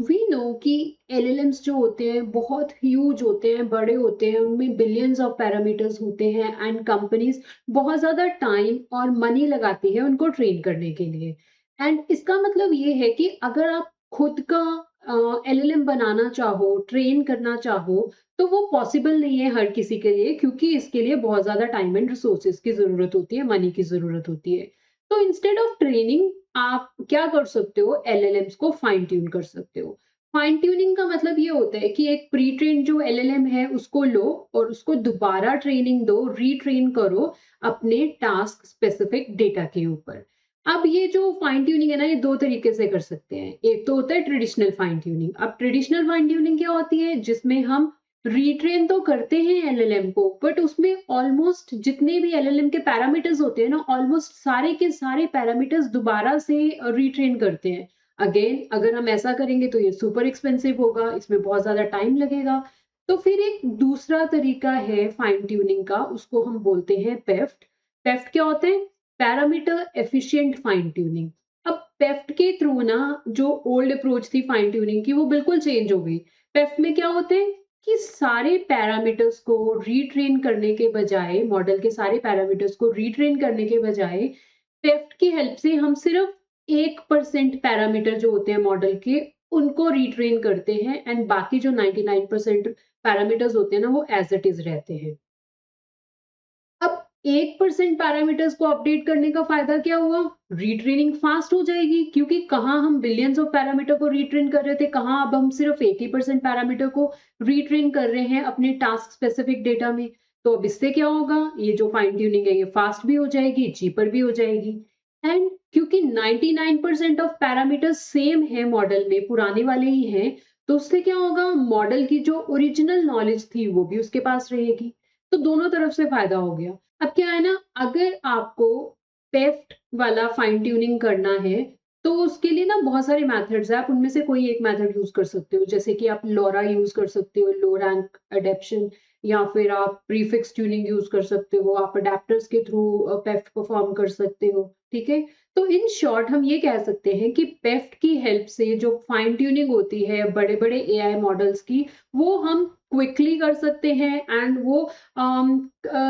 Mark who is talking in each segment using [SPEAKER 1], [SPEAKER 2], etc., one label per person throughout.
[SPEAKER 1] We know कि LLMs जो होते हैं बहुत ह्यूज होते हैं, बड़े होते हैं, उनमें बिलियंस ऑफ पैरामीटर्स होते हैं एंड कंपनीज बहुत ज़्यादा टाइम और मनी लगाती है उनको ट्रेन करने के लिए। एंड इसका मतलब ये है कि अगर आप खुद का एलएलएम बनाना चाहो, ट्रेन करना चाहो, तो वो पॉसिबल नहीं है हर किसी के लिए, क्योंकि इसके लिए बहुत ज़्यादा टाइम एंड रिसोर्सेज की ज़रूरत होती है, मनी की ज़रूरत होती है। तो इंस्टेड ऑफ ट्रेनिंग आप क्या कर सकते हो, एलएलएम्स को फाइन ट्यून कर सकते हो। फाइन ट्यूनिंग का मतलब ये होता है कि एक प्री ट्रेन जो एलएलएम है उसको लो और उसको दोबारा ट्रेनिंग दो, रीट्रेन करो अपने टास्क स्पेसिफिक डेटा के ऊपर। अब ये जो फाइन ट्यूनिंग है ना, ये दो तरीके से कर सकते हैं। एक तो होता है ट्रेडिशनल फाइन ट्यूनिंग। अब ट्रेडिशनल फाइन ट्यूनिंग क्या होती है, जिसमें हम रीट्रेन तो करते हैं एलएलएम को, बट उसमें ऑलमोस्ट जितने भी एलएलएम के पैरामीटर्स होते हैं ना, ऑलमोस्ट सारे के सारे पैरामीटर्स दोबारा से रीट्रेन करते हैं। अगेन अगर हम ऐसा करेंगे तो ये सुपर एक्सपेंसिव होगा, इसमें बहुत ज़्यादा टाइम लगेगा। तो फिर एक दूसरा तरीका है फाइन ट्यूनिंग का, उसको हम बोलते हैं पेफ्ट। पेफ्ट क्या होते हैं? Parameter efficient fine tuning. अब पेफ्ट के थ्रू ना, जो ओल्ड अप्रोच थी फाइन ट्यूनिंग की, वो बिल्कुल चेंज हो गई। पेफ्ट में क्या होते हैं कि सारे पैरामीटर्स को रीट्रेन करने के बजाय, मॉडल के सारे पैरामीटर्स को रीट्रेन करने के बजाय, पेफ्ट की हेल्प से हम सिर्फ 1% पैरामीटर जो होते हैं मॉडल के, उनको रीट्रेन करते हैं एंड बाकी जो 99% पैरामीटर्स होते हैं ना, वो एज इट इज रहते हैं। अब 1% पैरामीटर्स को अपडेट करने का फायदा क्या हुआ? रीट्रेनिंग फास्ट हो जाएगी, क्योंकि कहाँ हम बिलियंस ऑफ पैरामीटर को रीट्रेन कर रहे थे, कहाँ अब हम सिर्फ 80% पैरामीटर को रीट्रेन कर रहे हैं अपने टास्क स्पेसिफिक डेटा में। तो अब इससे क्या होगा, ये जो फाइन ट्यूनिंग है ये फास्ट भी हो जाएगी, चीपर भी हो जाएगी। एंड क्योंकि 99% ऑफ पैरामीटर्स सेम है मॉडल में, पुराने वाले ही हैं, तो उससे क्या होगा, मॉडल की जो ओरिजिनल नॉलेज थी वो भी उसके पास रहेगी। तो दोनों तरफ से फायदा हो गया। अब क्या है ना, अगर आपको पेफ्ट वाला फाइन ट्यूनिंग करना है, तो उसके लिए ना बहुत सारे मेथड्स हैं। आप उनमें से कोई एक मेथड यूज कर सकते हो, जैसे कि आप लोरा यूज कर सकते हो, लो रैंक अडेप्शन, या फिर आप प्रीफिक्स ट्यूनिंग यूज कर सकते हो, आप अडेप्टर्स के थ्रू पेफ्ट परफॉर्म कर सकते हो। ठीक है। तो इन शॉर्ट हम ये कह सकते हैं कि पेफ्ट की हेल्प से जो फाइन ट्यूनिंग होती है बड़े बड़े एआई मॉडल्स की, वो हम क्विकली कर सकते हैं एंड वो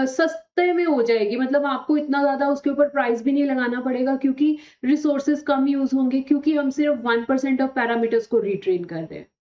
[SPEAKER 1] सस्ते में हो जाएगी। मतलब आपको इतना ज़्यादा उसके ऊपर प्राइस भी नहीं लगाना पड़ेगा, क्योंकि रिसोर्सेज़ कम यूज़ होंगे, क्योंकि हम सिर्फ 1% ऑफ पैरामीटर्स को रिट्रेन कर रहे हैं।